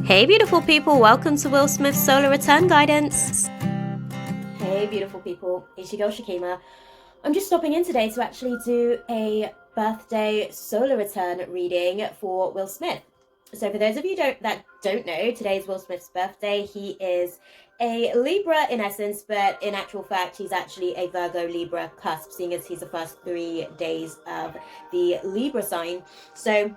Hey beautiful people, welcome to Will Smith's solar return guidance. Hey beautiful people, it's your girl Shakima. I'm just stopping in today to actually do a birthday solar return reading for Will Smith. So for those of you that don't know, today is Will Smith's birthday. He is a Libra in essence, but in actual fact, he's actually a Virgo Libra cusp, seeing as he's the first 3 days of the Libra sign. So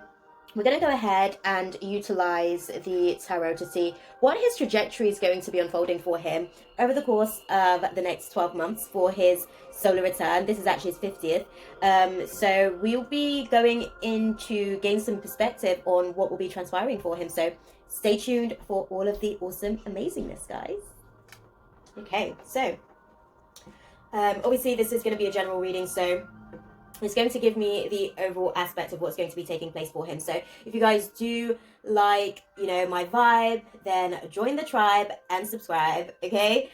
we're going to go ahead and utilize the tarot to see what his trajectory is going to be unfolding for him over the course of the next 12 months for his solar return. This is actually his 50th. So we'll be going in to gain some perspective on what will be transpiring for him. So stay tuned for all of the awesome amazingness, guys. Okay, so obviously this is going to be a general reading, so it's going to give me the overall aspect of what's going to be taking place for him. So if you guys do like, my vibe, then join the tribe and subscribe, okay?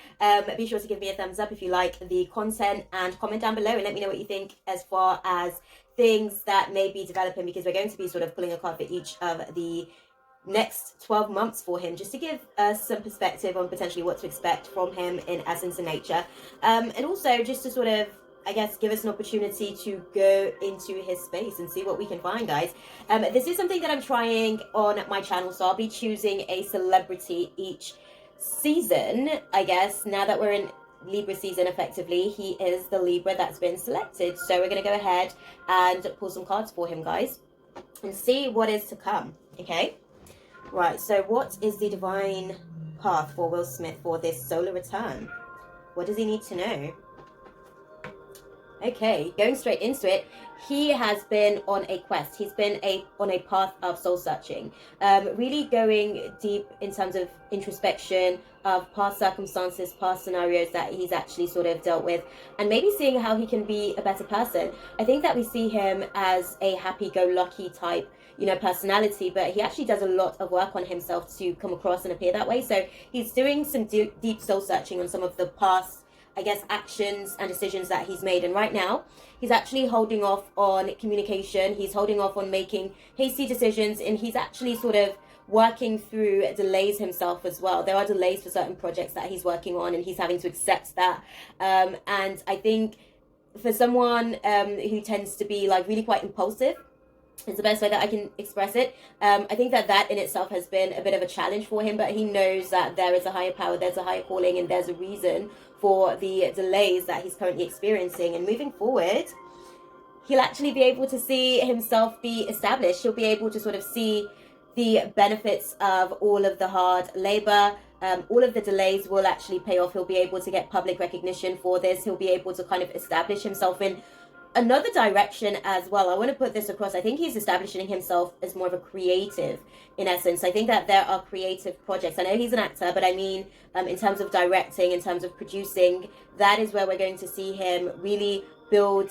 Be sure to give me a thumbs up if you like the content and comment down below and let me know what you think as far as things that may be developing, because we're going to be sort of pulling a card for each of the next 12 months for him, just to give us some perspective on potentially what to expect from him in essence and nature. And also just to sort of, I guess, give us an opportunity to go into his space and see what we can find, guys. This is something that I'm trying on my channel, so I'll be choosing a celebrity each season, I guess. Now that we're in Libra season, effectively, he is the Libra that's been selected. So we're going to go ahead and pull some cards for him, guys, and see what is to come, okay? Right, so what is the divine path for Will Smith for this solar return? What does he need to know? Okay, going straight into it, he has been on a quest. He's been on a path of soul searching, really going deep in terms of introspection of past circumstances, past scenarios that he's actually sort of dealt with, and maybe seeing how he can be a better person. I think that we see him as a happy-go-lucky type, personality, but he actually does a lot of work on himself to come across and appear that way. So he's doing some deep soul searching on some of the past, I guess, actions and decisions that he's made. And right now, he's actually holding off on communication. He's holding off on making hasty decisions, and he's actually sort of working through delays himself as well. There are delays for certain projects that he's working on, and he's having to accept that. And I think for someone who tends to be like really quite impulsive, is the best way that I can express it. I think that in itself has been a bit of a challenge for him, but he knows that there is a higher power, there's a higher calling, and there's a reason for the delays that he's currently experiencing. And moving forward, he'll actually be able to see himself be established. He'll be able to sort of see the benefits of all of the hard labor. All of the delays will actually pay off. He'll be able to get public recognition for this. He'll be able to kind of establish himself in another direction as well. I want to put this across. I think he's establishing himself as more of a creative in essence. I think that there are creative projects. I know he's an actor, but I mean, in terms of directing, in terms of producing, that is where we're going to see him really build,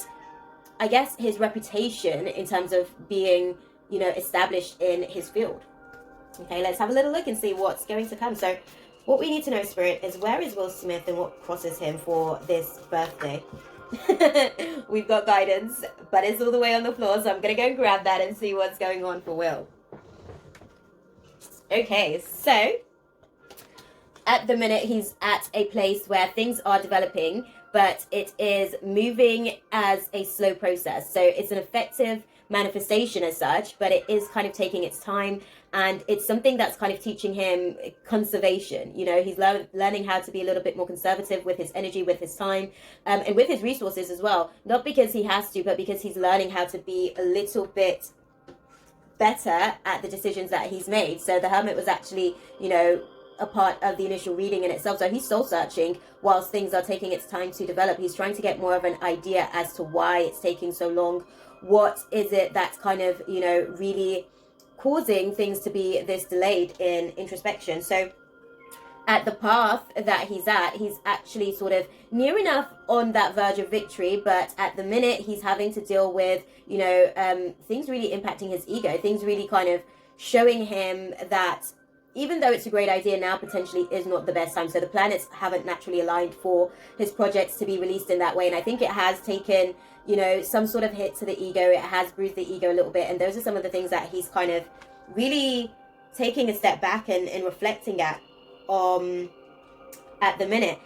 I guess, his reputation in terms of being, established in his field. Okay, let's have a little look and see what's going to come. So what we need to know, Spirit, is where is Will Smith and what crosses him for this birthday? We've got guidance, but it's all the way on the floor, so I'm gonna go grab that and see what's going on for Will. Okay, so at the minute he's at a place where things are developing, but it is moving as a slow process. So it's an effective manifestation as such, but it is kind of taking its time, and it's something that's kind of teaching him conservation. He's learning how to be a little bit more conservative with his energy, with his time, and with his resources as well. Not because he has to, but because he's learning how to be a little bit better at the decisions that he's made. So the Hermit was actually, a part of the initial reading in itself. So he's soul searching whilst things are taking its time to develop. He's trying to get more of an idea as to why it's taking so long. What is it that's kind of, really causing things to be this delayed in introspection? So at the path that he's at, he's actually sort of near enough on that verge of victory, but at the minute he's having to deal with, things really impacting his ego, things really kind of showing him that even though it's a great idea, now potentially is not the best time. So the planets haven't naturally aligned for his projects to be released in that way. And I think it has taken, some sort of hit to the ego. It has bruised the ego a little bit. And those are some of the things that he's kind of really taking a step back and reflecting at the minute.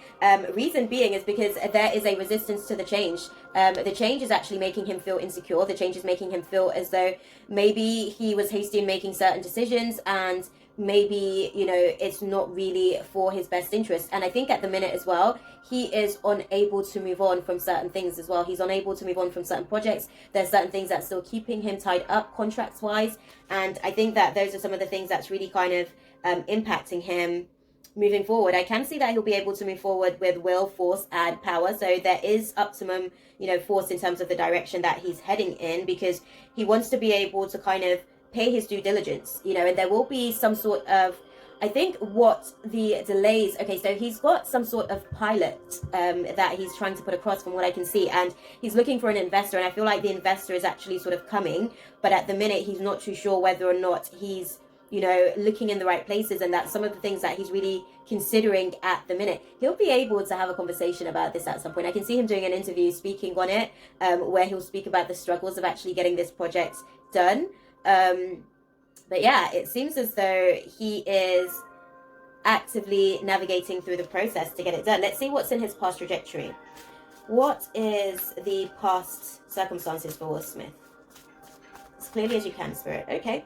Reason being is because there is a resistance to the change. The change is actually making him feel insecure. The change is making him feel as though maybe he was hasty in making certain decisions, and maybe, you know, it's not really for his best interest. And I think at the minute as well, he is unable to move on from certain things as well. He's unable to move on from certain projects. There's certain things that's still keeping him tied up contracts wise. And I think that those are some of the things that's really kind of impacting him moving forward. I can see that he'll be able to move forward with will, force, and power. So there is optimum, you know, force in terms of the direction that he's heading in, because he wants to be able to kind of pay his due diligence, you know, and there will be some sort of, I think what the delays, okay, so he's got some sort of pilot that he's trying to put across from what I can see, and he's looking for an investor, and I feel like the investor is actually sort of coming, but at the minute he's not too sure whether or not he's, you know, looking in the right places, and that some of the things that he's really considering at the minute, he'll be able to have a conversation about this at some point. I can see him doing an interview speaking on it, where he'll speak about the struggles of actually getting this project done. But yeah, it seems as though he is actively navigating through the process to get it done. Let's see what's in his past trajectory. What is the past circumstances for Will Smith? As clearly as you can, Spirit. Okay.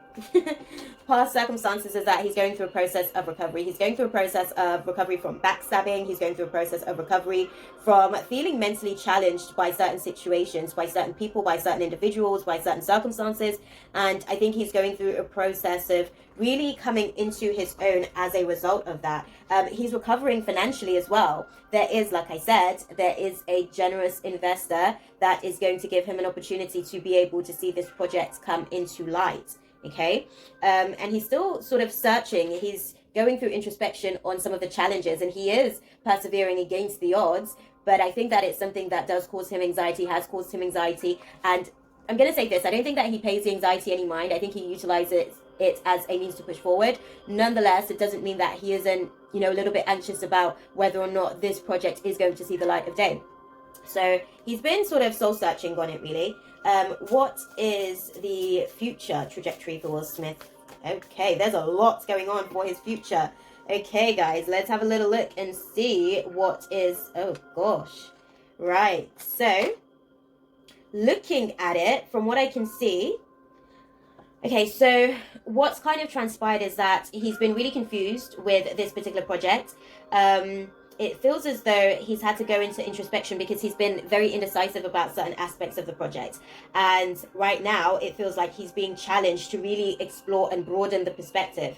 Past circumstances is that he's going through a process of recovery. He's going through a process of recovery from backstabbing. He's going through a process of recovery from feeling mentally challenged by certain situations, by certain people, by certain individuals, by certain circumstances. And I think he's going through a process of really coming into his own as a result of that. He's recovering financially as well. There is, like I said, there is a generous investor that is going to give him an opportunity to be able to see this project come into light. Okay, and he's still sort of searching. He's going through introspection on some of the challenges, and he is persevering against the odds. But I think that it's something that does cause him anxiety, has caused him anxiety. And I'm going to say this, I don't think that he pays the anxiety any mind. I think he utilizes it as a means to push forward. Nonetheless, it doesn't mean that he isn't, you know, a little bit anxious about whether or not this project is going to see the light of day. So he's been sort of soul searching on it, really. What is the future trajectory for Will Smith? Okay, there's a lot going on for his future. Okay, guys, let's have a little look and see what is... Oh, gosh. Right, so looking at it, from what I can see... Okay, so what's kind of transpired is that he's been really confused with this particular project. It feels as though he's had to go into introspection because he's been very indecisive about certain aspects of the project. And right now, it feels like he's being challenged to really explore and broaden the perspective.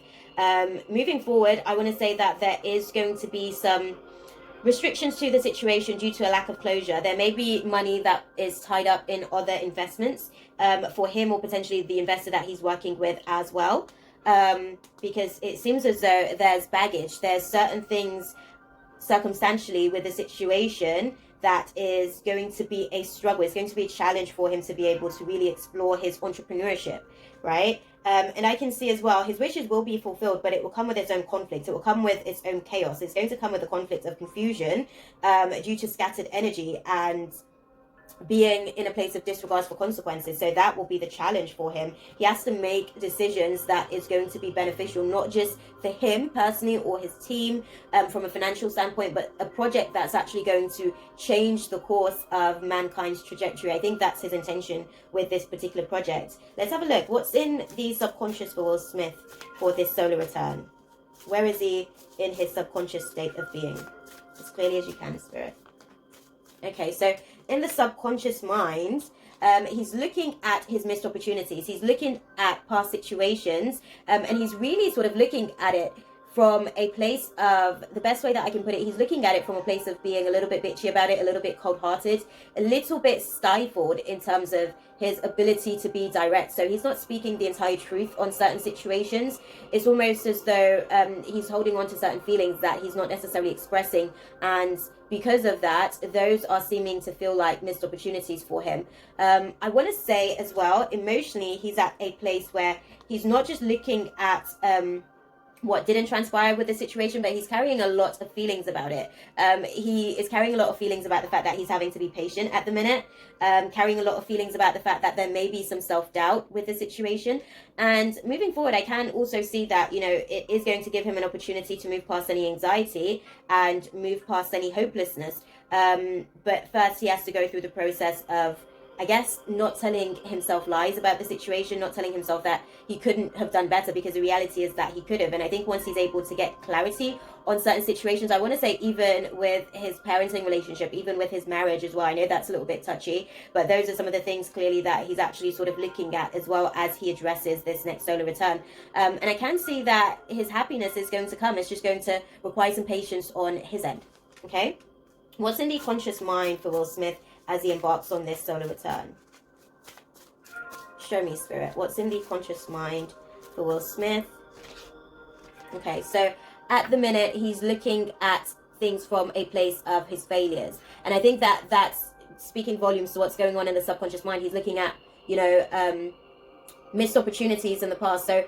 Moving forward, I want to say that there is going to be some restrictions to the situation due to a lack of closure. There may be money that is tied up in other investments for him, or potentially the investor that he's working with as well. Because it seems as though there's baggage. There's certain things circumstantially with the situation that is going to be a struggle. It's going to be a challenge for him to be able to really explore his entrepreneurship, right? And I can see as well, his wishes will be fulfilled, but it will come with its own conflict. It will come with its own chaos. It's going to come with the conflict of confusion due to scattered energy and being in a place of disregard for consequences. So that will be the challenge for him. He has to make decisions that is going to be beneficial, not just for him personally or his team from a financial standpoint, but a project that's actually going to change the course of mankind's trajectory. I think that's his intention with this particular project. Let's have a look. What's in the subconscious for Will Smith for this solar return? Where is he in his subconscious state of being? As clearly as you can, Spirit. Okay, so in the subconscious mind, he's looking at his missed opportunities. He's looking at past situations, and he's really sort of looking at it from a place of, the best way that I can put it, he's looking at it from a place of being a little bit bitchy about it, a little bit cold-hearted, a little bit stifled in terms of his ability to be direct. So he's not speaking the entire truth on certain situations. It's almost as though he's holding on to certain feelings that he's not necessarily expressing, and because of that, those are seeming to feel like missed opportunities for him. I want to say as well, emotionally, he's at a place where he's not just looking at what didn't transpire with the situation, but he's carrying a lot of feelings about it. He is carrying a lot of feelings about the fact that he's having to be patient at the minute, carrying a lot of feelings about the fact that there may be some self-doubt with the situation. And moving forward, I can also see that, you know, it is going to give him an opportunity to move past any anxiety and move past any hopelessness. But first he has to go through the process of, I guess, not telling himself lies about the situation, not telling himself that he couldn't have done better, because the reality is that he could have. And I think once he's able to get clarity on certain situations, I want to say even with his parenting relationship, even with his marriage as well, I know that's a little bit touchy, but those are some of the things clearly that he's actually sort of looking at as well as he addresses this next solar return. And I can see that his happiness is going to come. It's just going to require some patience on his end. Okay? What's in the conscious mind for Will Smith as he embarks on this solar return? Show me, Spirit. What's in the conscious mind for Will Smith? Okay, so at the minute, he's looking at things from a place of his failures. And I think that that's speaking volumes to what's going on in the subconscious mind. He's looking at, you know, missed opportunities in the past. So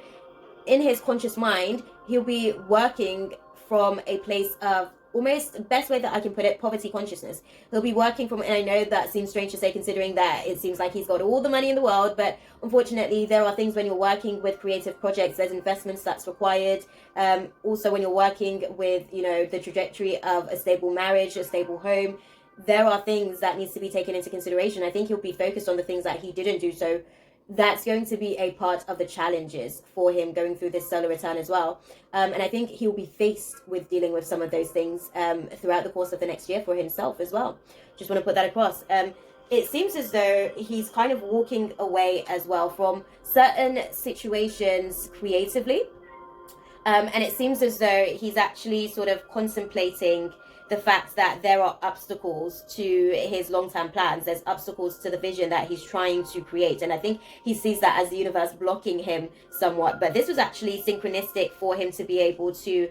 in his conscious mind, he'll be working from a place of, almost the best way that I can put it, poverty consciousness. He'll be working from, and I know that seems strange to say considering that it seems like he's got all the money in the world, but unfortunately there are things when you're working with creative projects, there's investments that's required. Also when you're working with, you know, the trajectory of a stable marriage, a stable home, there are things that needs to be taken into consideration. I think he'll be focused on the things that he didn't do. So that's going to be a part of the challenges for him going through this solar return as well. And I think he'll be faced with dealing with some of those things throughout the course of the next year for himself as well. Just want to put that across. It seems as though he's kind of walking away as well from certain situations creatively. And it seems as though he's actually sort of contemplating the fact that there are obstacles to his long-term plans. There's obstacles to the vision that he's trying to create. And I think he sees that as the universe blocking him somewhat. But this was actually synchronistic for him to be able to,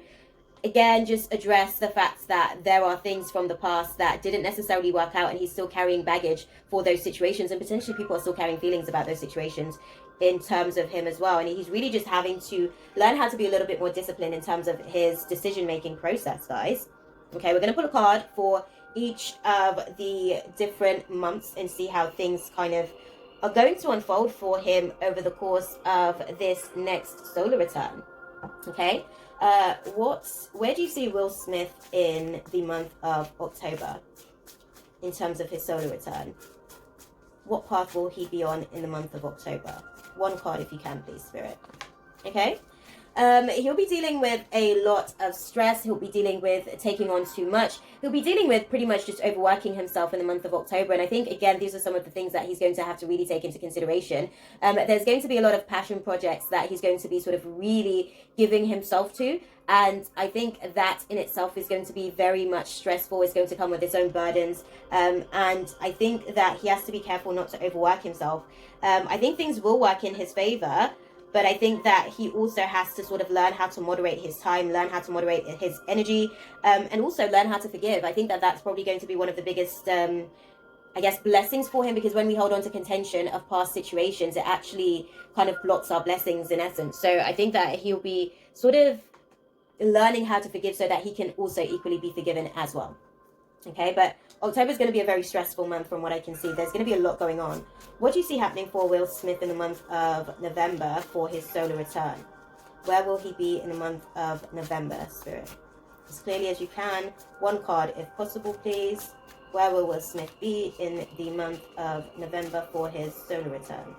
again, just address the fact that there are things from the past that didn't necessarily work out, and he's still carrying baggage for those situations, and potentially people are still carrying feelings about those situations in terms of him as well. And he's really just having to learn how to be a little bit more disciplined in terms of his decision-making process, guys. Okay, we're going to pull a card for each of the different months and see how things kind of are going to unfold for him over the course of this next solar return. Okay, where do you see Will Smith in the month of October in terms of his solar return? What path will he be on in the month of October? One card if you can, please, Spirit. Okay. He'll be dealing with a lot of stress. He'll be dealing with taking on too much. He'll be dealing with pretty much just overworking himself in the month of October. And I think, again, these are some of the things that he's going to have to really take into consideration. There's going to be a lot of passion projects that he's going to be sort of really giving himself to. And I think that in itself is going to be very much stressful. It's going to come with its own burdens. And I think that he has to be careful not to overwork himself. I think things will work in his favor. But I think that he also has to sort of learn how to moderate his time, learn how to moderate his energy, and also learn how to forgive. I think that that's probably going to be one of the biggest, I guess, blessings for him, because when we hold on to contention of past situations, it actually kind of blocks our blessings in essence. So I think that he'll be sort of learning how to forgive so that he can also equally be forgiven as well. Okay, but October is going to be a very stressful month from what I can see. There's going to be a lot going on. What do you see happening for Will Smith in the month of November for his solar return? Where will he be in the month of November, Spirit? As clearly as you can. One card if possible, please. Where will Will Smith be in the month of November for his solar return?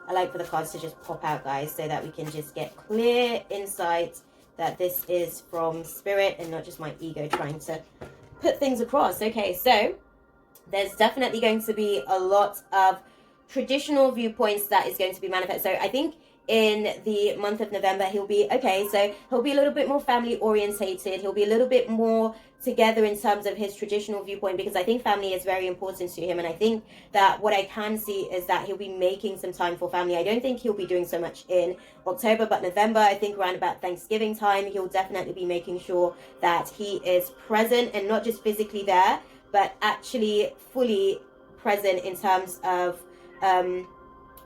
I like for the cards to just pop out, guys, so that we can just get clear insight that this is from Spirit and not just my ego trying to put things across. Okay, so there's definitely going to be a lot of traditional viewpoints that is going to be manifest. So I think in the month of November, he'll be a little bit more family orientated. He'll be a little bit more together in terms of his traditional viewpoint, because I think family is very important to him. And I think that what I can see is that he'll be making some time for family. I don't think he'll be doing so much in October, but November, I think around about Thanksgiving time, he'll definitely be making sure that he is present, and not just physically there, but actually fully present in terms of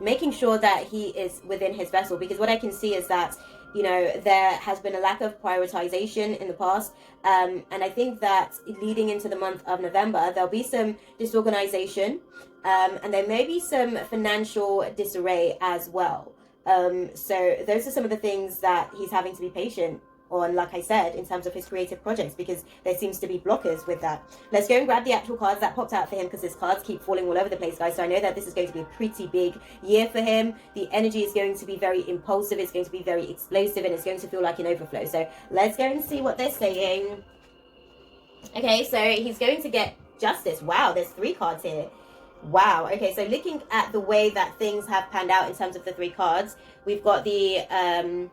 making sure that he is within his vessel, because what I can see is that, you know, there has been a lack of prioritization in the past, and I think that leading into the month of November, there'll be some disorganization, and there may be some financial disarray as well. So those are some of the things that he's having to be patient on, like I said, in terms of his creative projects, because there seems to be blockers with that. Let's go and grab the actual cards that popped out for him, because his cards keep falling all over the place, guys. So I know that this is going to be a pretty big year for him. The energy is going to be very impulsive, it's going to be very explosive, and it's going to feel like an overflow. So let's go and see what they're saying. Okay, so he's going to get justice. Wow, there's 3 cards here. Wow. Okay, so looking at the way that things have panned out in terms of the 3 cards, we've got the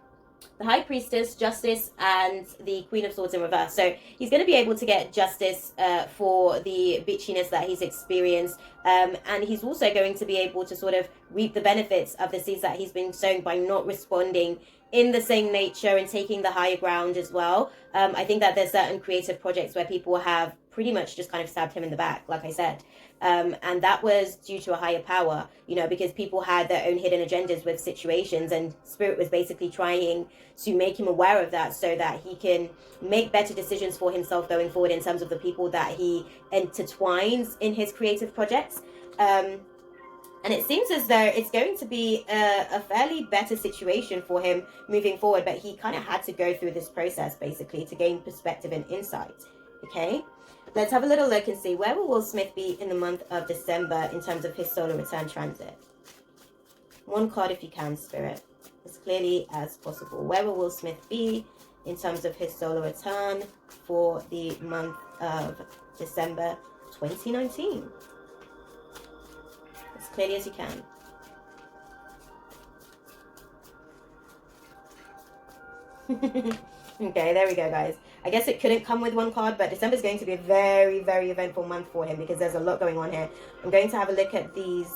High Priestess, Justice, and the Queen of Swords in reverse. So he's going to be able to get justice for the bitchiness that he's experienced, and he's also going to be able to sort of reap the benefits of the seeds that he's been sowing by not responding in the same nature and taking the higher ground as well. I think that there's certain creative projects where people have pretty much just kind of stabbed him in the back, like I said. And that was due to a higher power, you know, because people had their own hidden agendas with situations, and Spirit was basically trying to make him aware of that so that he can make better decisions for himself going forward in terms of the people that he intertwines in his creative projects. And it seems as though it's going to be a fairly better situation for him moving forward, but he kind of had to go through this process basically to gain perspective and insight. Okay, let's have a little look and see where will Smith be in the month of December in terms of his solar return transit. 1 card if you can, Spirit, as clearly as possible. Where will Smith be in terms of his solar return for the month of December 2019? As clearly as you can. Okay, there we go, guys. I guess it couldn't come with 1 card, but December is going to be a very, very eventful month for him because there's a lot going on here. I'm going to have a look at these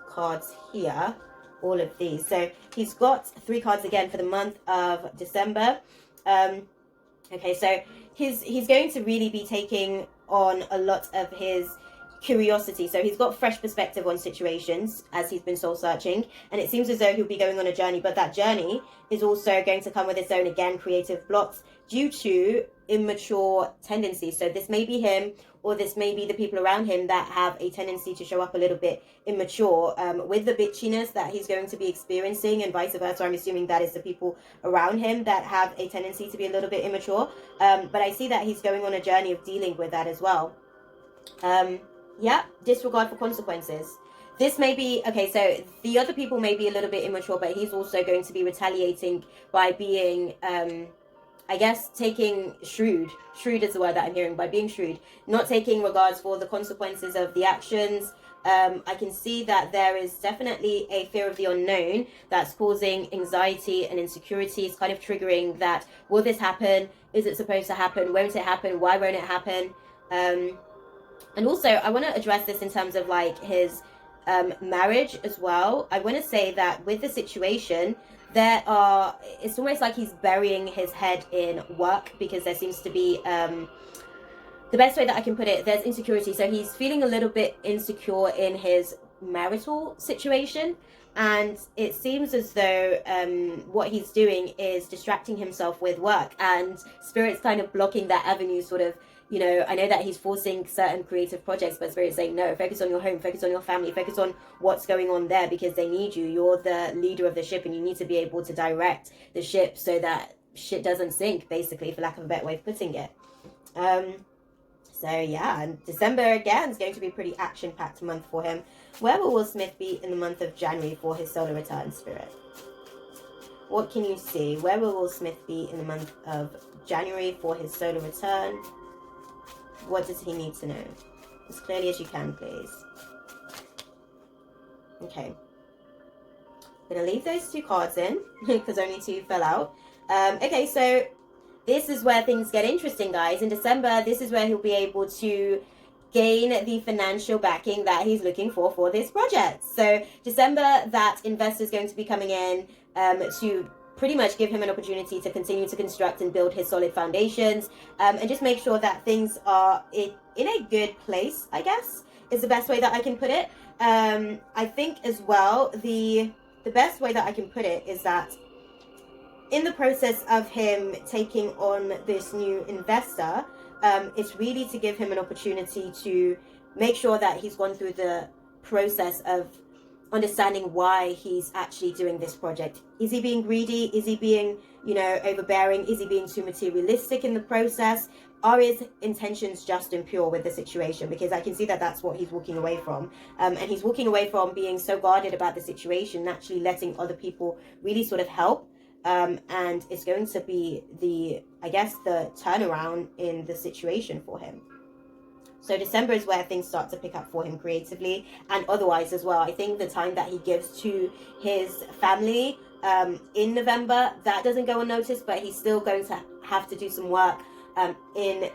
cards here, all of these. So he's got 3 cards again for the month of December. Okay, so he's going to really be taking on a lot of his curiosity. So he's got fresh perspective on situations as he's been soul searching, and it seems as though he'll be going on a journey, but that journey is also going to come with its own, again, creative blocks due to immature tendencies. So this may be him, or this may be the people around him that have a tendency to show up a little bit immature with the bitchiness that he's going to be experiencing, and vice versa. I'm assuming that is the people around him that have a tendency to be a little bit immature, but I see that he's going on a journey of dealing with that as well. Yeah, disregard for consequences. This may be, okay, so the other people may be a little bit immature, but he's also going to be retaliating by being, I guess, taking shrewd is the word that I'm hearing, by being shrewd, not taking regards for the consequences of the actions. I can see that there is definitely a fear of the unknown that's causing anxiety and insecurity. It's kind of triggering that, will this happen? Is it supposed to happen? Won't it happen? Why won't it happen? And also, I want to address this in terms of like his marriage as well. I want to say that with the situation, it's almost like he's burying his head in work, because there seems to be, the best way that I can put it, there's insecurity. So he's feeling a little bit insecure in his marital situation. And it seems as though what he's doing is distracting himself with work, and Spirit's kind of blocking that avenue, sort of. You know, I know that he's forcing certain creative projects, but Spirit's saying, no, focus on your home, focus on your family, focus on what's going on there, because they need you. You're the leader of the ship, and you need to be able to direct the ship so that shit doesn't sink, basically, for lack of a better way of putting it. So yeah, and December again is going to be a pretty action-packed month for him. Where will Smith be in the month of January for his solar return, Spirit? What can you see? Where will Smith be in the month of January for his solar return? What does he need to know? As clearly as you can, please. Okay. I'm going to leave those 2 cards in because only 2 fell out. Okay, so this is where things get interesting, guys. In December, this is where he'll be able to gain the financial backing that he's looking for this project. So December, that investor is going to be coming in to pretty much give him an opportunity to continue to construct and build his solid foundations, and just make sure that things are in a good place, I guess. is the best way that I can put it. I think as well, the best way that I can put it is that in the process of him taking on this new investor, it's really to give him an opportunity to make sure that he's gone through the process of understanding why he's actually doing this project. Is he being greedy? Is he being, overbearing? Is he being too materialistic in the process? Are his intentions just and pure with the situation? Because I can see that that's what he's walking away from. And he's walking away from being so guarded about the situation, actually letting other people really sort of help. And it's going to be the turnaround in the situation for him. So December is where things start to pick up for him creatively and otherwise as well. I think the time that he gives to his family in November, that doesn't go unnoticed, but he's still going to have to do some work in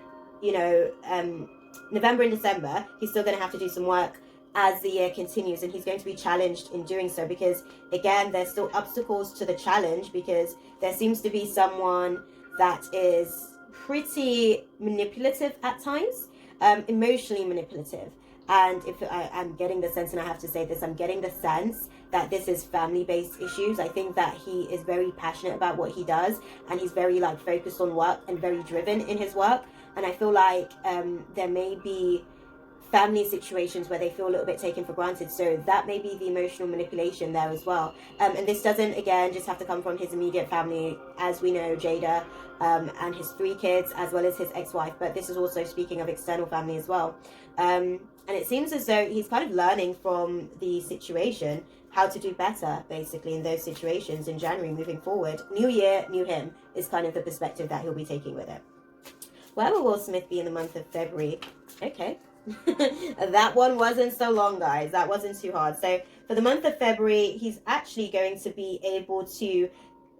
November and December. He's still going to have to do some work as the year continues, and he's going to be challenged in doing so, because again, there's still obstacles to the challenge, because there seems to be someone that is pretty manipulative at times, emotionally manipulative. And if I'm getting the sense, and I have to say this, I'm getting the sense that this is family-based issues. I think that he is very passionate about what he does, and he's very focused on work and very driven in his work. And I feel like there may be family situations where they feel a little bit taken for granted, so that may be the emotional manipulation there as well. And this doesn't, again, just have to come from his immediate family, as we know, Jada and his 3 kids, as well as his ex-wife, but this is also speaking of external family as well. And it seems as though he's kind of learning from the situation how to do better, basically, in those situations in January moving forward. New year, new him is kind of the perspective that he'll be taking with it. Where will Will Smith be in the month of February? Okay. That one wasn't so long, guys. That wasn't too hard. So for the month of February, he's actually going to be able to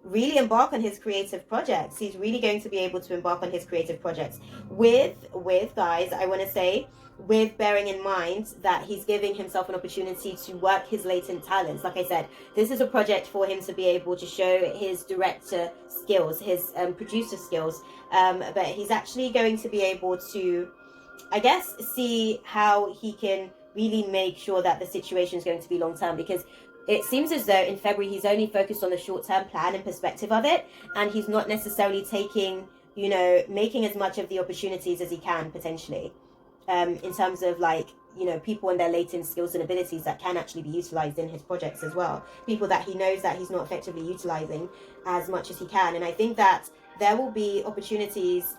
really embark on his creative projects. He's really going to be able to embark on his creative projects with guys, I want to say, with bearing in mind that he's giving himself an opportunity to work his latent talents. Like I said, this is a project for him to be able to show his director skills, his producer skills, but he's actually going to be able to, I guess, see how he can really make sure that the situation is going to be long term, because it seems as though in February he's only focused on the short term plan and perspective of it, and he's not necessarily taking, making as much of the opportunities as he can potentially, in terms of people and their latent skills and abilities that can actually be utilized in his projects as well. People that he knows that he's not effectively utilizing as much as he can. And I think that there will be opportunities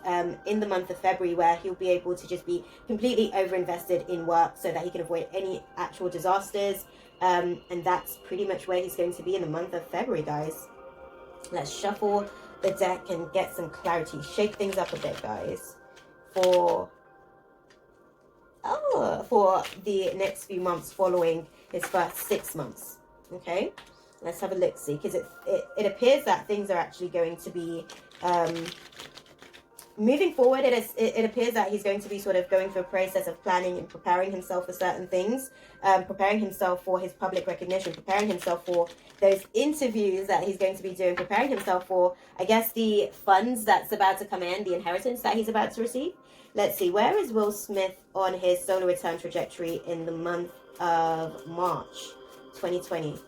in the month of February where he'll be able to just be completely overinvested in work so that he can avoid any actual disasters. And that's pretty much where he's going to be in the month of February, guys. Let's shuffle the deck and get some clarity. Shake things up a bit, guys, for the next few months following his first 6 months. Okay, let's have a look, see, because it appears that things are actually going to be moving forward. It appears that he's going to be sort of going through a process of planning and preparing himself for certain things, preparing himself for his public recognition, preparing himself for those interviews that he's going to be doing, preparing himself for, I guess, the funds that's about to come in, the inheritance that he's about to receive. Let's see, where is Will Smith on his solar return trajectory in the month of March 2020?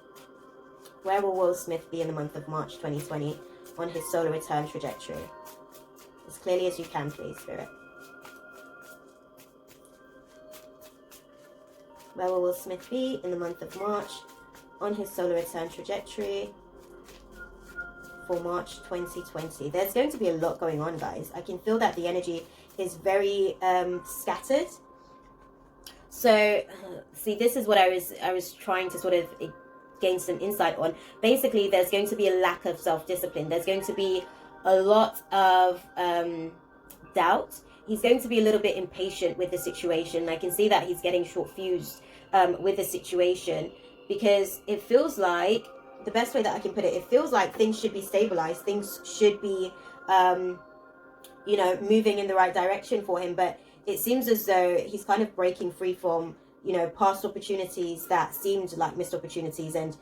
Where will Will Smith be in the month of March 2020 on his solar return trajectory? As clearly as you can, please, Spirit. Where will Will Smith be in the month of March on his solar return trajectory for March 2020? There's going to be a lot going on, guys. I can feel that the energy is very scattered. So, see, this is what I was trying to sort of gain some insight on. Basically, there's going to be a lack of self-discipline. There's going to be a lot of doubt. He's going to be a little bit impatient with the situation. I can see that he's getting short-fused with the situation, because it feels like, the best way that I can put it, it feels like things should be stabilized. Things should be, moving in the right direction for him. But it seems as though he's kind of breaking free from, past opportunities that seemed like missed opportunities, and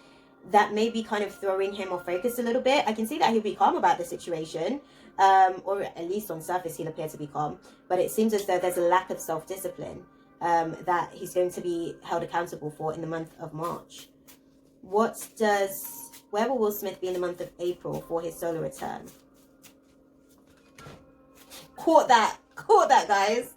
that may be kind of throwing him off focus a little bit. I can see that he'll be calm about the situation, or at least on surface he'll appear to be calm, but it seems as though there's a lack of self-discipline. that he's going to be held accountable for in the month of March. Where will Will Smith be in the month of April for his solar return? Caught that, guys.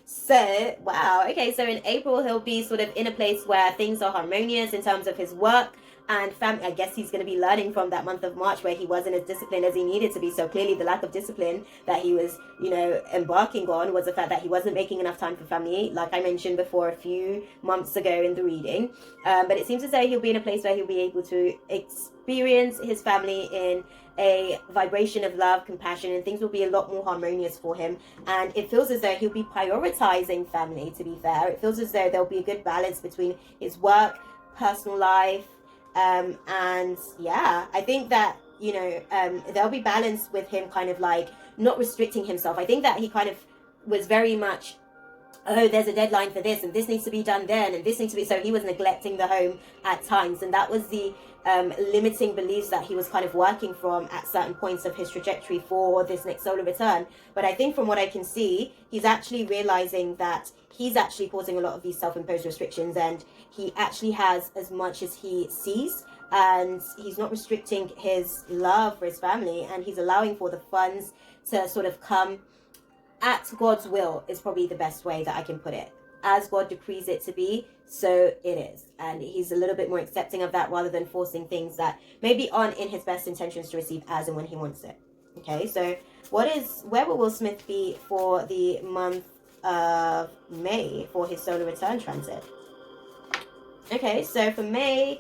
So, wow. Okay, so in April, he'll be sort of in a place where things are harmonious in terms of his work and family. I guess he's going to be learning from that month of March where he wasn't as disciplined as he needed to be. So clearly the lack of discipline that he was, embarking on was the fact that he wasn't making enough time for family, like I mentioned before a few months ago in the reading. But it seems as though he'll be in a place where he'll be able to experience his family in a vibration of love, compassion, and things will be a lot more harmonious for him. And it feels as though he'll be prioritizing family, to be fair. It feels as though there'll be a good balance between his work, personal life, and yeah, I think that, there'll be balance with him kind of like not restricting himself. I think that he kind of was very much, oh, there's a deadline for this and this needs to be done then and this needs to be, so he was neglecting the home at times, and that was the limiting beliefs that he was kind of working from at certain points of his trajectory for this next solar return. But I think from what I can see, he's actually realizing that he's actually causing a lot of these self-imposed restrictions, and he actually has as much as he sees, and he's not restricting his love for his family, and he's allowing for the funds to sort of come at God's will, is probably the best way that I can put it. As God decrees it to be, so it is. And he's a little bit more accepting of that rather than forcing things that maybe aren't in his best intentions to receive as and when he wants it. Okay, so where will Will Smith be for the month of May for his solar return transit? Okay, so for May,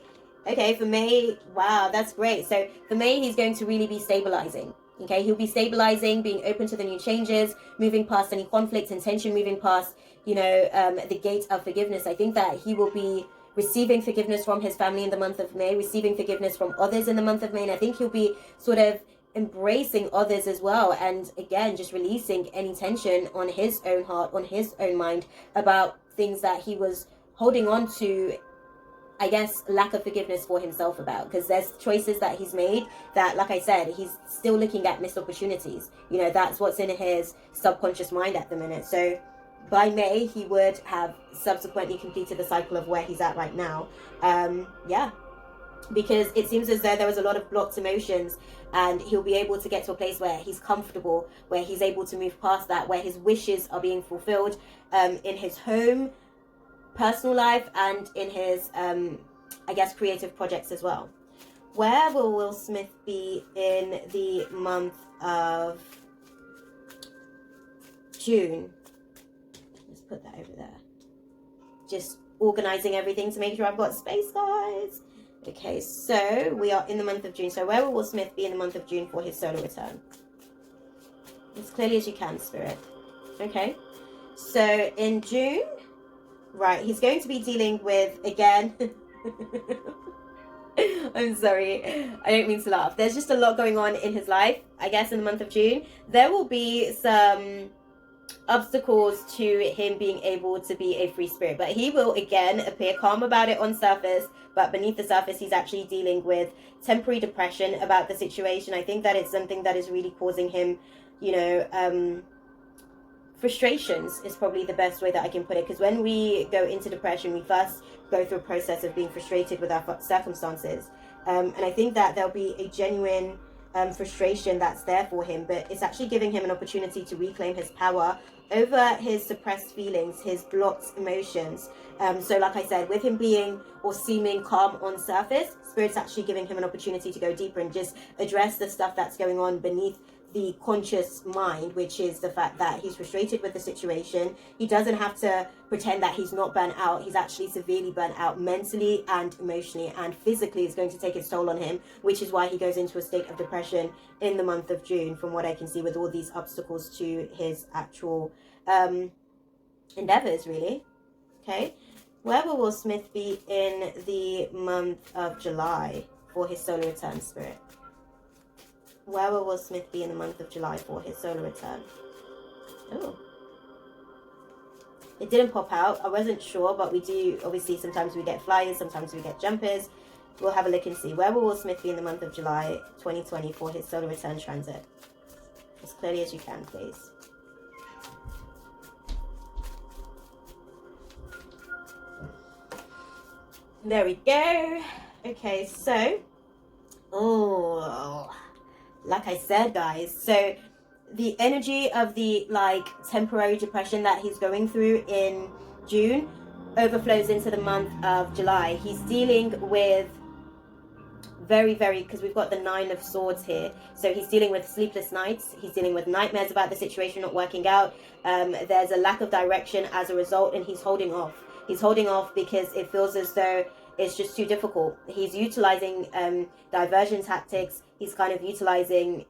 wow, that's great. So for May, he's going to really be stabilizing. Okay, he'll be stabilizing, being open to the new changes, moving past any conflict and tension, moving past, the gate of forgiveness. I think that he will be receiving forgiveness from his family in the month of May, receiving forgiveness from others in the month of May. And I think he'll be sort of embracing others as well. And again, just releasing any tension on his own heart, on his own mind about things that he was holding on to, I guess, lack of forgiveness for himself about, because there's choices that he's made that, like I said, he's still looking at missed opportunities. That's what's in his subconscious mind at the minute. So by May, he would have subsequently completed the cycle of where he's at right now. Because it seems as though there was a lot of blocked emotions, and he'll be able to get to a place where he's comfortable, where he's able to move past that, where his wishes are being fulfilled in his home, personal life, and in his creative projects as well. Where will Will Smith be in the month of June? Let's put that over there. Just organizing everything to make sure I've got space, guys. Okay, so we are in the month of June. So where will Will Smith be in the month of June for his solar return? As clearly as you can, Spirit. Okay, so in June, right, he's going to be dealing with, again, I'm sorry, I don't mean to laugh. There's just a lot going on in his life, I guess, in the month of June. There will be some obstacles to him being able to be a free spirit, but he will, again, appear calm about it on surface, but beneath the surface, he's actually dealing with temporary depression about the situation. I think that it's something that is really causing him, frustrations is probably the best way that I can put it, because when we go into depression, we first go through a process of being frustrated with our circumstances, and I think that there'll be a genuine frustration that's there for him, but it's actually giving him an opportunity to reclaim his power over his suppressed feelings, his blocked emotions. So like I said, with him being or seeming calm on surface, Spirit's actually giving him an opportunity to go deeper and just address the stuff that's going on beneath the conscious mind, which is the fact that he's frustrated with the situation. He doesn't have to pretend that he's not burnt out. He's actually severely burnt out mentally and emotionally, and physically it's going to take its toll on him, which is why he goes into a state of depression in the month of June, from what I can see, with all these obstacles to his actual endeavors, really. Okay, where will Will Smith be in the month of July for his solar return, Spirit? Where will Will Smith be in the month of July for his solar return? Oh, it didn't pop out. I wasn't sure, but we do, obviously, sometimes we get flyers, sometimes we get jumpers. We'll have a look and see. Where will Will Smith be in the month of July 2020 for his solar return transit? As clearly as you can, please. There we go. Okay, so, oh, like I said, guys, so the energy of the like temporary depression that he's going through in June overflows into the month of July. He's dealing with very, because we've got the 9 of Swords here, so he's dealing with sleepless nights, he's dealing with nightmares about the situation not working out. There's a lack of direction as a result, and he's holding off because it feels as though it's just too difficult. He's utilizing diversion tactics. He's kind of utilizing,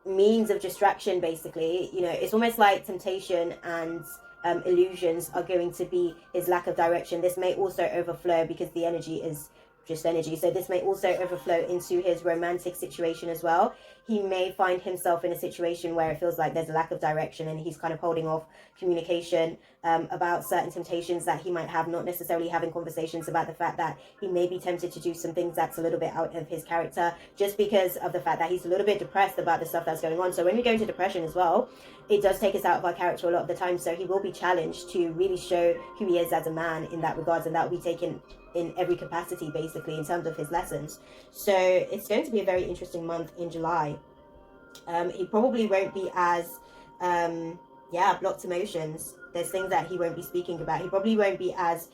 means of distraction, basically. It's almost like temptation and illusions are going to be his lack of direction. This may also overflow because the energy is just energy. So this may also overflow into his romantic situation as well. He may find himself in a situation where it feels like there's a lack of direction, and he's kind of holding off communication about certain temptations that he might have, not necessarily having conversations about the fact that he may be tempted to do some things that's a little bit out of his character, just because of the fact that he's a little bit depressed about the stuff that's going on. So when we go into depression as well, it does take us out of our character a lot of the time. So he will be challenged to really show who he is as a man in that regards, and that will be taken in every capacity, basically, in terms of his lessons. So it's going to be a very interesting month in July. He probably won't be as blocked emotions. There's things that he won't be speaking about. He probably won't be as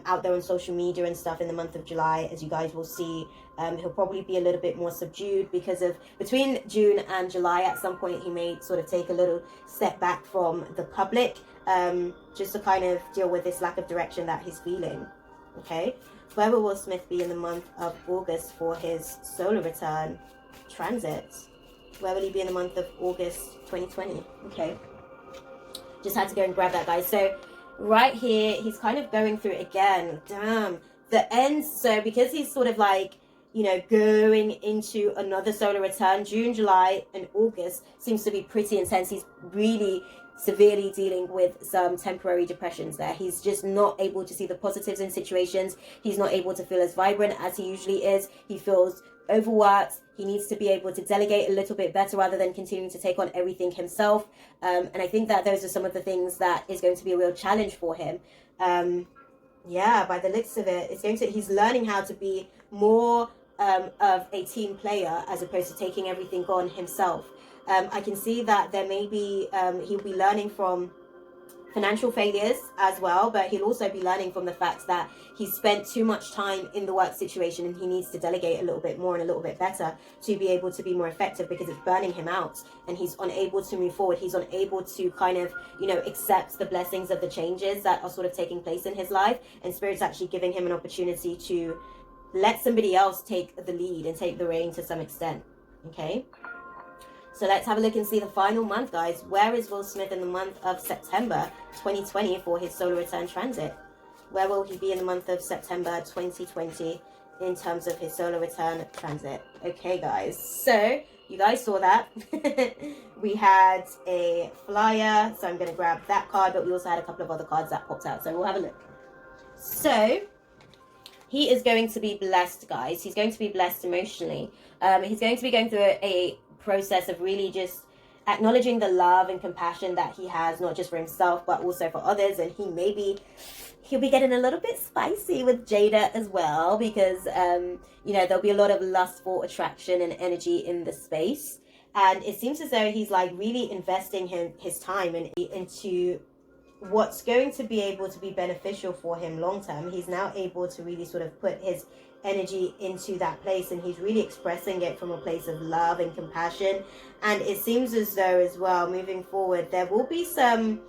out there on social media and stuff in the month of July, as you guys will see. He'll probably be a little bit more subdued because of between June and July, at some point he may sort of take a little step back from the public, just to kind of deal with this lack of direction that he's feeling. Okay, where will Will Smith be in the month of August for his solar return transit? Where will he be in the month of August 2020? Okay, just had to go and grab that, guys. So right here, he's kind of going through it again. Damn, the ends. So because he's sort of like, going into another solar return, June, July, and August seems to be pretty intense. He's really severely dealing with some temporary depressions there. He's just not able to see the positives in situations. He's not able to feel as vibrant as he usually is. He feels overworked. He needs to be able to delegate a little bit better rather than continuing to take on everything himself. And I think that those are some of the things that is going to be a real challenge for him. By the looks of it, he's learning how to be more of a team player as opposed to taking everything on himself. I can see that there may be, he'll be learning from financial failures as well, but he'll also be learning from the fact that he's spent too much time in the work situation, and he needs to delegate a little bit more and a little bit better to be able to be more effective, because it's burning him out and he's unable to move forward. He's unable to kind of, accept the blessings of the changes that are sort of taking place in his life, and Spirit's actually giving him an opportunity to let somebody else take the lead and take the reign to some extent. Okay, so let's have a look and see the final month, guys. Where is Will Smith in the month of September 2020 for his solar return transit? Where will he be in the month of September 2020 in terms of his solar return transit? Okay, guys, so you guys saw that. We had a flyer, so I'm going to grab that card, but we also had a couple of other cards that popped out, so we'll have a look. So he is going to be blessed, guys. He's going to be blessed emotionally. He's going to be going through a process of really just acknowledging the love and compassion that he has, not just for himself but also for others. And he'll be getting a little bit spicy with Jada as well, because there'll be a lot of lustful attraction and energy in the space, and it seems as though he's like really investing his time into what's going to be able to be beneficial for him long term. He's now able to really sort of put his energy into that place, and he's really expressing it from a place of love and compassion. And it seems as though as well, moving forward, there will be some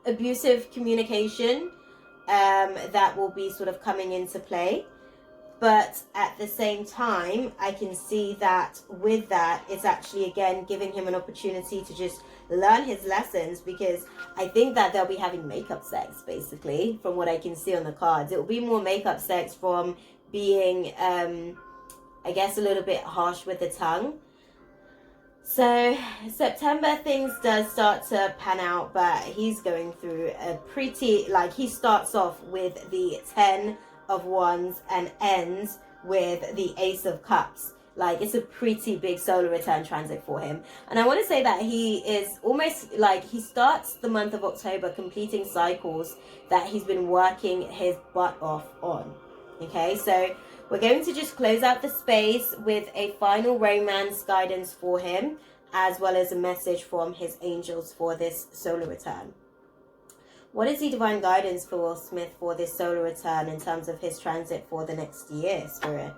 abusive communication that will be sort of coming into play. But at the same time, I can see that with that, it's actually, again, giving him an opportunity to just learn his lessons, because I think that they'll be having makeup sex, basically, from what I can see on the cards. It will be more makeup sex from being, a little bit harsh with the tongue. So September, things does start to pan out, but he's going through a pretty, he starts off with the 10 of Wands and ends with the Ace of Cups. Like, it's a pretty big solar return transit for him. And I want to say that he is almost like, he starts the month of October completing cycles that he's been working his butt off on. Okay, so we're going to just close out the space with a final romance guidance for him, as well as a message from his angels for this solar return. What is the divine guidance for Will Smith for this solar return in terms of his transit for the next year, Spirit?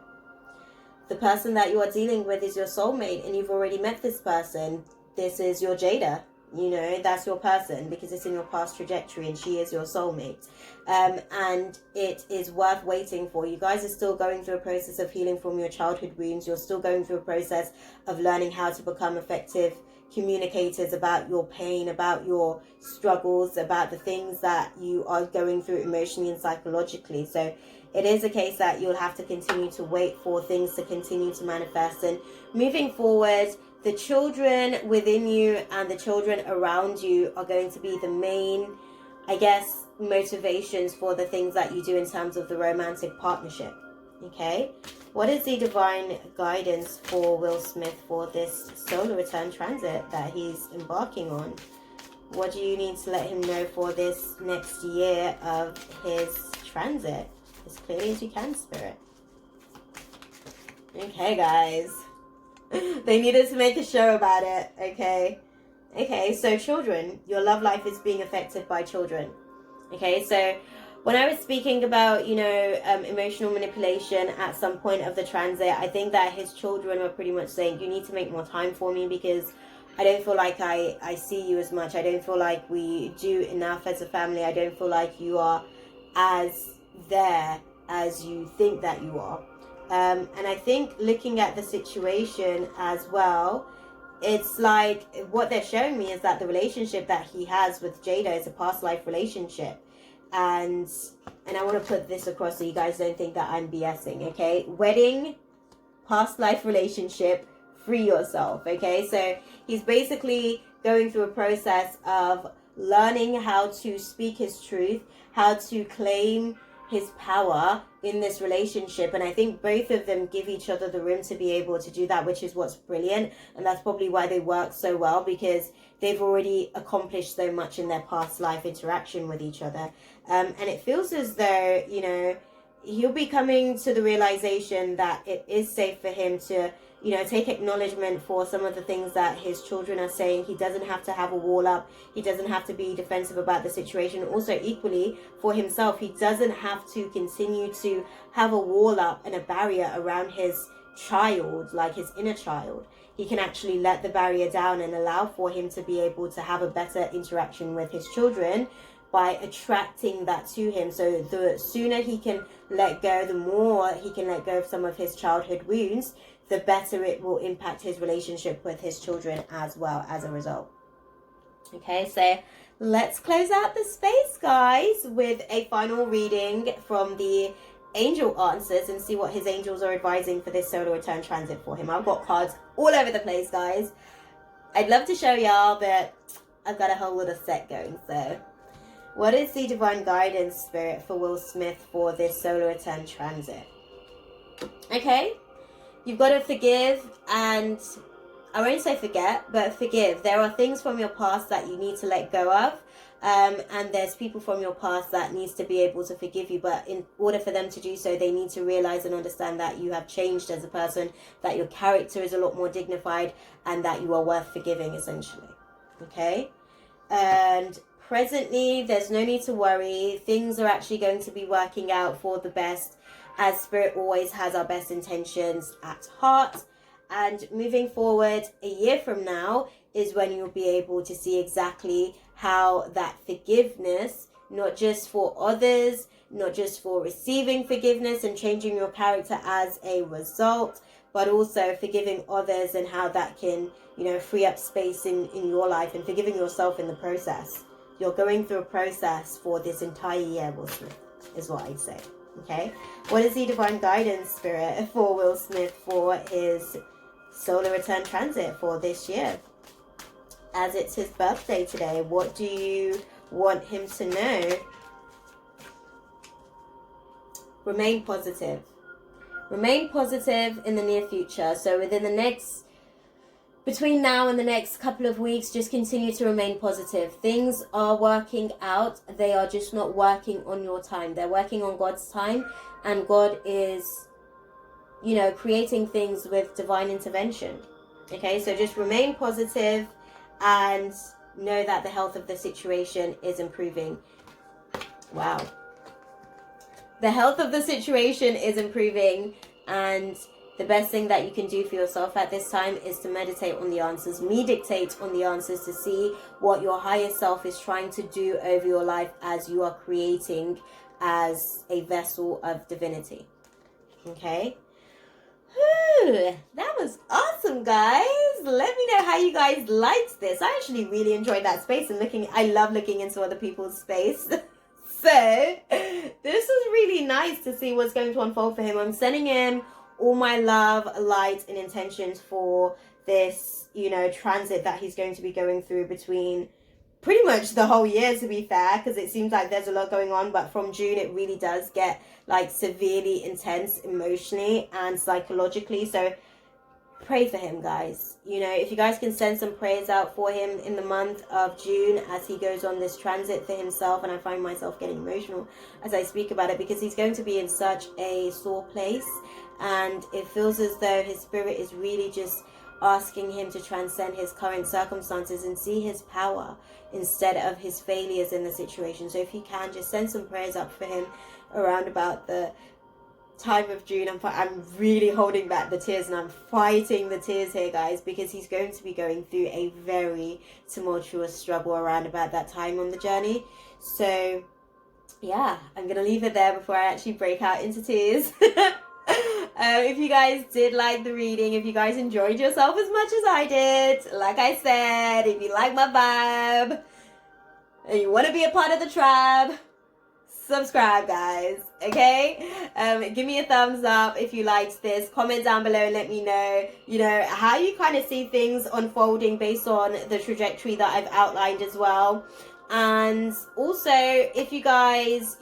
The person that you are dealing with is your soulmate, and you've already met this person. This is your Jada. You know, that's your person because it's in your past trajectory and she is your soulmate. And it is worth waiting for. You guys are still going through a process of healing from your childhood wounds. You're still going through a process of learning how to become effective communicators about your pain, about your struggles, about the things that you are going through emotionally and psychologically. So it is a case that you'll have to continue to wait for things to continue to manifest. And moving forward, the children within you and the children around you are going to be the main, I guess, motivations for the things that you do in terms of the romantic partnership. Okay? What is the divine guidance for Will Smith for this solar return transit that he's embarking on? What do you need to let him know for this next year of his transit? As clearly as you can, Spirit. Okay, guys. They needed to make a show about it, okay? Okay, so children. Your love life is being affected by children. Okay, so when I was speaking about, you know, emotional manipulation at some point of the transit, I think that his children were pretty much saying, you need to make more time for me because I don't feel like I see you as much. I don't feel like we do enough as a family. I don't feel like you are as there as you think that you are. And I think looking at the situation as well, it's like what they're showing me is that the relationship that he has with Jada is a past life relationship. And I want to put this across so you guys don't think that I'm BSing, okay? Wedding, past life relationship, free yourself, okay? So he's basically going through a process of learning how to speak his truth, how to claim his power in this relationship. And I think both of them give each other the room to be able to do that, which is what's brilliant. And that's probably why they work so well, because they've already accomplished so much in their past life interaction with each other. And it feels as though, you know, he'll be coming to the realization that it is safe for him to, you know, take acknowledgement for some of the things that his children are saying. He doesn't have to have a wall up. He doesn't have to be defensive about the situation. Also, equally, for himself, he doesn't have to continue to have a wall up and a barrier around his child, like his inner child. He can actually let the barrier down and allow for him to be able to have a better interaction with his children by attracting that to him. So the sooner he can let go, the more he can let go of some of his childhood wounds, the better it will impact his relationship with his children as well as a result. Okay, so let's close out the space, guys, with a final reading from the angel answers and see what his angels are advising for this solar return transit for him. I've got cards all over the place, guys. I'd love to show y'all, but I've got a whole little set going. So what is the divine guidance, Spirit, for Will Smith for this solar return transit? Okay, you've got to forgive, and I won't say forget, but forgive. There are things from your past that you need to let go of. And there's people from your past that needs to be able to forgive you, but in order for them to do so, they need to realize and understand that you have changed as a person, that your character is a lot more dignified, and that you are worth forgiving, essentially. Okay? And presently, there's no need to worry. Things are actually going to be working out for the best, as Spirit always has our best intentions at heart. And moving forward, a year from now is when you'll be able to see exactly how that forgiveness, not just for others, not just for receiving forgiveness and changing your character as a result, but also forgiving others and how that can, you know, free up space in your life and forgiving yourself in the process. You're going through a process for this entire year, Will Smith, is what I'd say. Okay? What is the divine guidance, Spirit, for Will Smith for his solar return transit for this year? As it's his birthday today, what do you want him to know? Remain positive. remain positive in the near future. So between now and the next couple of weeks, just continue to remain positive. Things are working out. They are just not working on your time. They're working on God's time, and God is, creating things with divine intervention. Okay, so just remain positive and know that the health of the situation is improving. Wow. The health of the situation is improving, and the best thing that you can do for yourself at this time is to meditate on the answers. Meditate on the answers to see what your higher self is trying to do over your life as you are creating as a vessel of divinity. Okay? Whew, that was awesome, guys. Let me know how you guys liked this. I actually really enjoyed that space, and I love looking into other people's space. So this was really nice to see what's going to unfold for him. I'm sending him all my love, light, and intentions for this, transit that he's going to be going through between pretty much the whole year, to be fair, because it seems like there's a lot going on. But from June, it really does get severely intense emotionally and psychologically. So pray for him, guys. If you guys can send some prayers out for him in the month of June as he goes on this transit for himself. And I find myself getting emotional as I speak about it, because he's going to be in such a sore place, and it feels as though his spirit is really just asking him to transcend his current circumstances and see his power instead of his failures in the situation. So if you can, just send some prayers up for him around about the time of June. I'm really holding back the tears, and I'm fighting the tears here, guys, because he's going to be going through a very tumultuous struggle around about that time on the journey. So yeah, I'm gonna leave it there before I actually break out into tears. If you guys did like the reading, if you guys enjoyed yourself as much as I did, like I said, if you like my vibe and you want to be a part of the tribe, subscribe, guys. Okay, give me a thumbs up if you liked this. Comment down below and let me know how you kind of see things unfolding based on the trajectory that I've outlined as well. And also, if you guys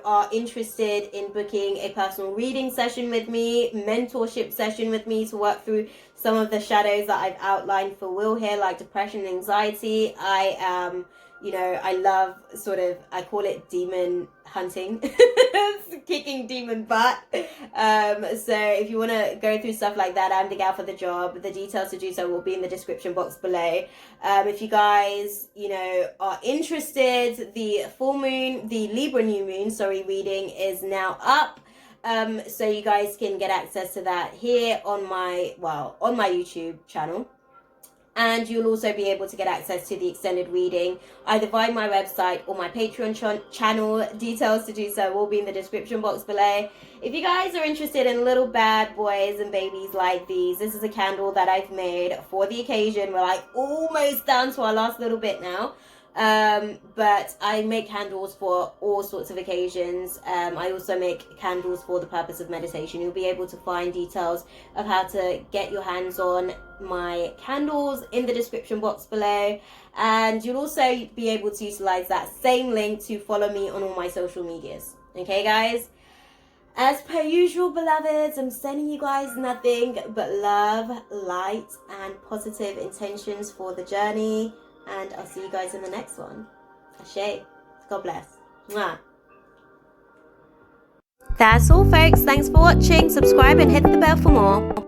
are interested in booking a personal reading session with me, mentorship session with me to work through some of the shadows that I've outlined for Will here, like depression and anxiety, I am I love I call it demon hunting, kicking demon butt. So if you want to go through stuff like that, I'm the gal for the job. The details to do so will be in the description box below. If you guys, are interested, the Libra new moon, reading is now up. So you guys can get access to that here on my YouTube channel. And you'll also be able to get access to the extended reading either via my website or my Patreon channel. Details to do so will be in the description box below. If you guys are interested in little bad boys and babies like these, this is a candle that I've made for the occasion. We're almost down to our last little bit now. But I make candles for all sorts of occasions. I also make candles for the purpose of meditation. You'll be able to find details of how to get your hands on my candles in the description box below, and you'll also be able to utilize that same link to follow me on all my social medias. Okay, guys, as per usual, beloveds, I'm sending you guys nothing but love, light, and positive intentions for the journey. And I'll see you guys in the next one. Ashe. God bless. Mwah. That's all, folks. Thanks for watching. Subscribe and hit the bell for more.